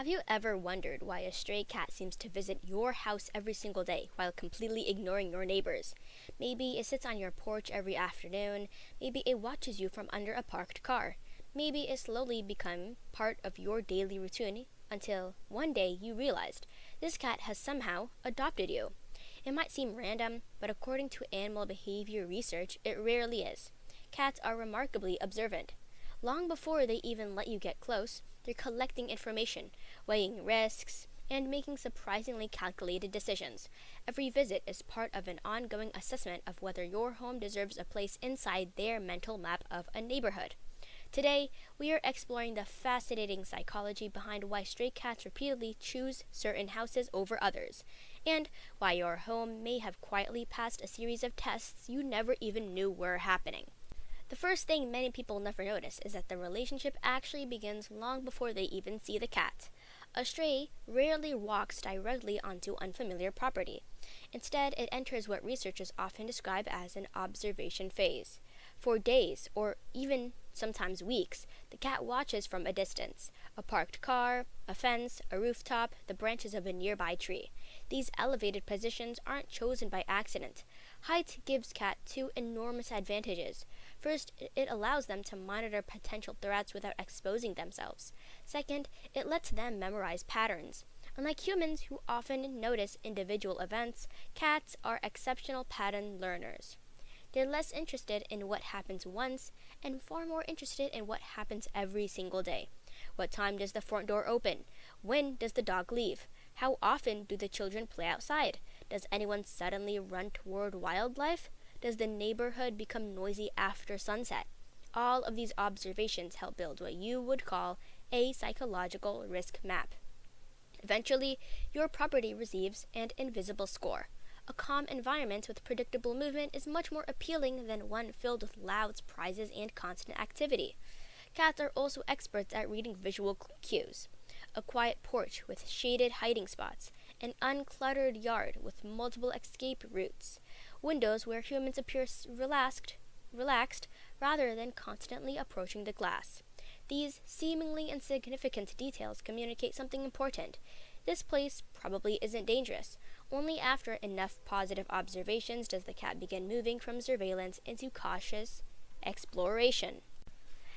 Have you ever wondered why a stray cat seems to visit your house every single day while completely ignoring your neighbors? Maybe it sits on your porch every afternoon. Maybe it watches you from under a parked car. Maybe it slowly became part of your daily routine until one day you realized this cat has somehow adopted you. It might seem random, but according to animal behavior research, it rarely is. Cats are remarkably observant. Long before they even let you get close, they're collecting information, weighing risks, and making surprisingly calculated decisions. Every visit is part of an ongoing assessment of whether your home deserves a place inside their mental map of a neighborhood. Today, we are exploring the fascinating psychology behind why stray cats repeatedly choose certain houses over others, and why your home may have quietly passed a series of tests you never even knew were happening. The first thing many people never notice is that the relationship actually begins long before they even see the cat. A stray rarely walks directly onto unfamiliar property. Instead, it enters what researchers often describe as an observation phase. For days, or even sometimes weeks, the cat watches from a distance: a parked car, a fence, a rooftop, the branches of a nearby tree. These elevated positions aren't chosen by accident. Height gives cat two enormous advantages. First, it allows them to monitor potential threats without exposing themselves. Second, it lets them memorize patterns. Unlike humans who often notice individual events, cats are exceptional pattern learners. They're less interested in what happens once and far more interested in what happens every single day. What time does the front door open? When does the dog leave? How often do the children play outside? Does anyone suddenly run toward wildlife? Does the neighborhood become noisy after sunset? All of these observations help build what you would call a psychological risk map. Eventually, your property receives an invisible score. A calm environment with predictable movement is much more appealing than one filled with loud surprises and constant activity. Cats are also experts at reading visual cues. A quiet porch with shaded hiding spots, an uncluttered yard with multiple escape routes, windows where humans appear relaxed rather than constantly approaching the glass. These seemingly insignificant details communicate something important. This place probably isn't dangerous. Only after enough positive observations does the cat begin moving from surveillance into cautious exploration.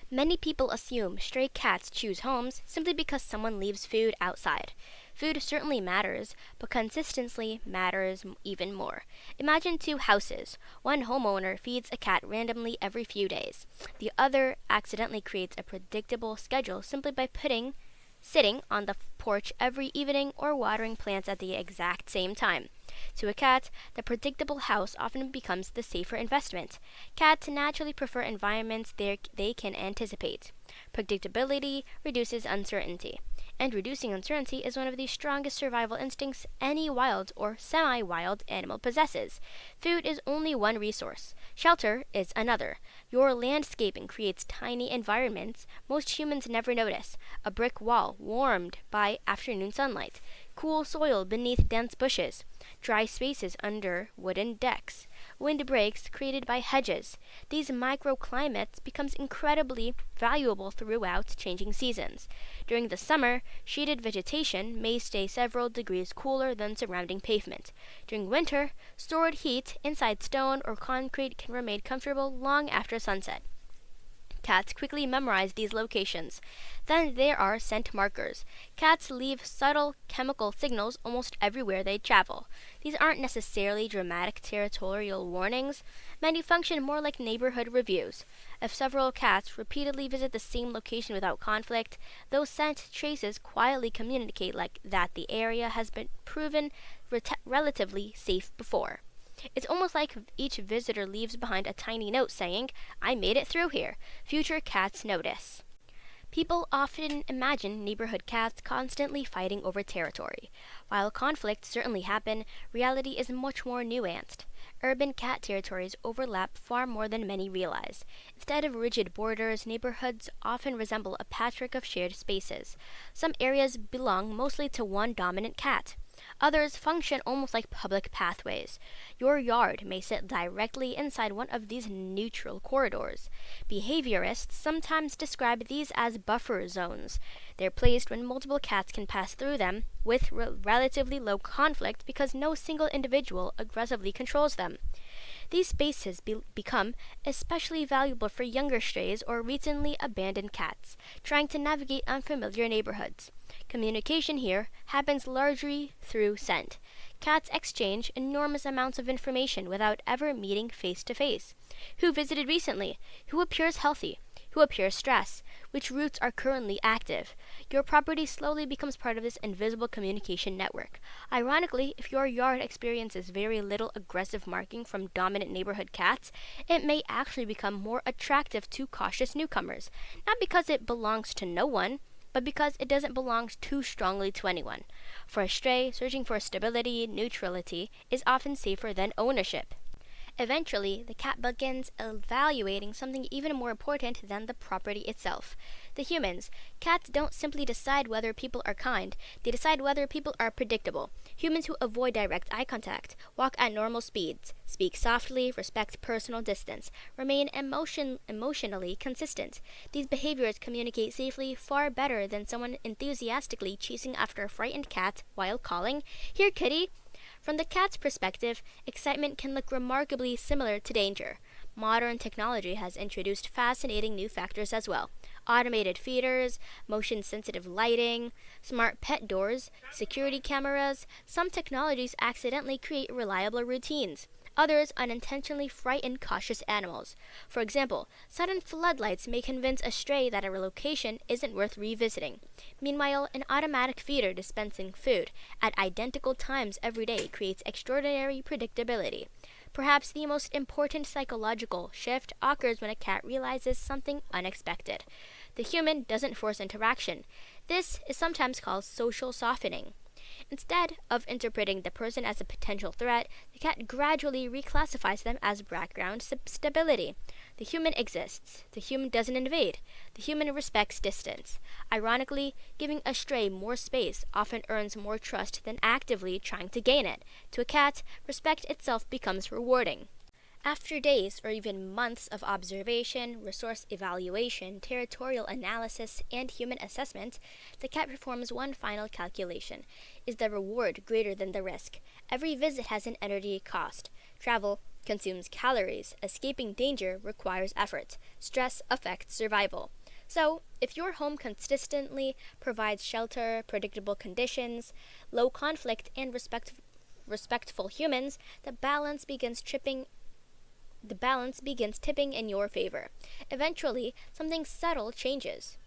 Many people assume stray cats choose homes simply because someone leaves food outside. Food certainly matters, but consistency matters even more. Imagine two houses. One homeowner feeds a cat randomly every few days. The other accidentally creates a predictable schedule simply by sitting on the porch every evening or watering plants at the exact same time. To a cat, the predictable house often becomes the safer investment. Cats naturally prefer environments they can anticipate. Predictability reduces uncertainty, and reducing uncertainty is one of the strongest survival instincts any wild or semi wild animal possesses. Food is only one resource, shelter is another. Your landscaping creates tiny environments most humans never notice: a brick wall warmed by afternoon sunlight, cool soil beneath dense bushes, dry spaces under wooden decks, wind breaks created by hedges. These microclimates becomes incredibly valuable throughout changing seasons. During the summer, shaded vegetation may stay several degrees cooler than surrounding pavement. During winter, stored heat inside stone or concrete can remain comfortable long after sunset. Cats quickly memorize these locations. Then there are scent markers. Cats leave subtle chemical signals almost everywhere they travel. These aren't necessarily dramatic territorial warnings. Many function more like neighborhood reviews. If several cats repeatedly visit the same location without conflict, those scent traces quietly communicate that the area has been proven relatively safe before. It's almost like each visitor leaves behind a tiny note saying, "I made it through here." Future cats notice. People often imagine neighborhood cats constantly fighting over territory. While conflicts certainly happen, reality is much more nuanced. Urban cat territories overlap far more than many realize. Instead of rigid borders, neighborhoods often resemble a patchwork of shared spaces. Some areas belong mostly to one dominant cat. Others function almost like public pathways. Your yard may sit directly inside one of these neutral corridors. Behaviorists sometimes describe these as buffer zones. They're placed when multiple cats can pass through them with relatively low conflict because no single individual aggressively controls them. These spaces become especially valuable for younger strays or recently abandoned cats trying to navigate unfamiliar neighborhoods. Communication here happens largely through scent. Cats exchange enormous amounts of information without ever meeting face to face. Who visited recently? Who appears healthy? Who appears stressed? Which routes are currently active? Your property slowly becomes part of this invisible communication network. Ironically, if your yard experiences very little aggressive marking from dominant neighborhood cats, it may actually become more attractive to cautious newcomers, not because it belongs to no one, but because it doesn't belong too strongly to anyone. For a stray, searching for stability, neutrality is often safer than ownership. Eventually, the cat begins evaluating something even more important than the property itself. The humans. Cats don't simply decide whether people are kind, they decide whether people are predictable. Humans who avoid direct eye contact, walk at normal speeds, speak softly, respect personal distance, remain emotionally consistent. These behaviors communicate safely far better than someone enthusiastically chasing after a frightened cat while calling, "Here, kitty!" From the cat's perspective, excitement can look remarkably similar to danger. Modern technology has introduced fascinating new factors as well. Automated feeders, motion-sensitive lighting, smart pet doors, security cameras. Some technologies accidentally create reliable routines. Others unintentionally frighten cautious animals. For example, sudden floodlights may convince a stray that a location isn't worth revisiting. Meanwhile, an automatic feeder dispensing food at identical times every day creates extraordinary predictability. Perhaps the most important psychological shift occurs when a cat realizes something unexpected. The human doesn't force interaction. This is sometimes called social softening. Instead of interpreting the person as a potential threat, the cat gradually reclassifies them as background stability. The human exists. The human doesn't invade. The human respects distance. Ironically, giving a stray more space often earns more trust than actively trying to gain it. To a cat, respect itself becomes rewarding. After days or even months of observation, resource evaluation, territorial analysis, and human assessment, the cat performs one final calculation. Is the reward greater than the risk? Every visit has an energy cost. Travel consumes calories. Escaping danger requires effort. Stress affects survival. So, if your home consistently provides shelter, predictable conditions, low conflict, and respectful humans, the balance begins tipping in your favor. Eventually, something subtle changes.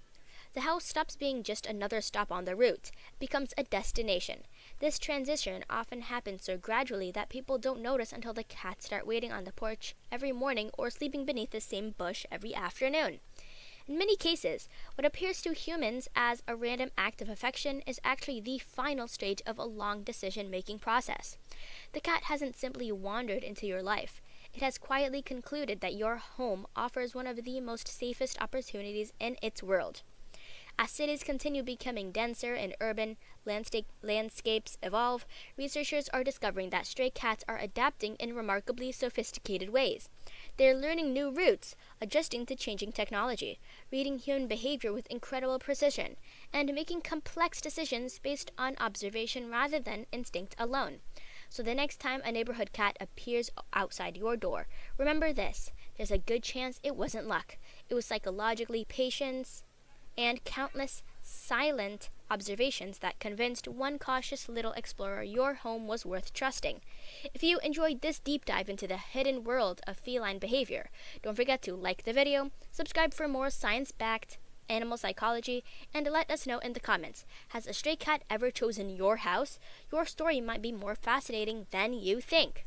The house stops being just another stop on the route, it becomes a destination. This transition often happens so gradually that people don't notice until the cats start waiting on the porch every morning or sleeping beneath the same bush every afternoon. In many cases, what appears to humans as a random act of affection is actually the final stage of a long decision-making process. The cat hasn't simply wandered into your life. It has quietly concluded that your home offers one of the most safest opportunities in its world. As cities continue becoming denser and urban landscapes evolve, researchers are discovering that stray cats are adapting in remarkably sophisticated ways. They're learning new routes, adjusting to changing technology, reading human behavior with incredible precision, and making complex decisions based on observation rather than instinct alone. So the next time a neighborhood cat appears outside your door, remember this: there's a good chance it wasn't luck. It was psychologically patience and countless silent observations that convinced one cautious little explorer your home was worth trusting. If you enjoyed this deep dive into the hidden world of feline behavior, don't forget to like the video, subscribe for more science-backed animal psychology, and let us know in the comments. Has a stray cat ever chosen your house? Your story might be more fascinating than you think.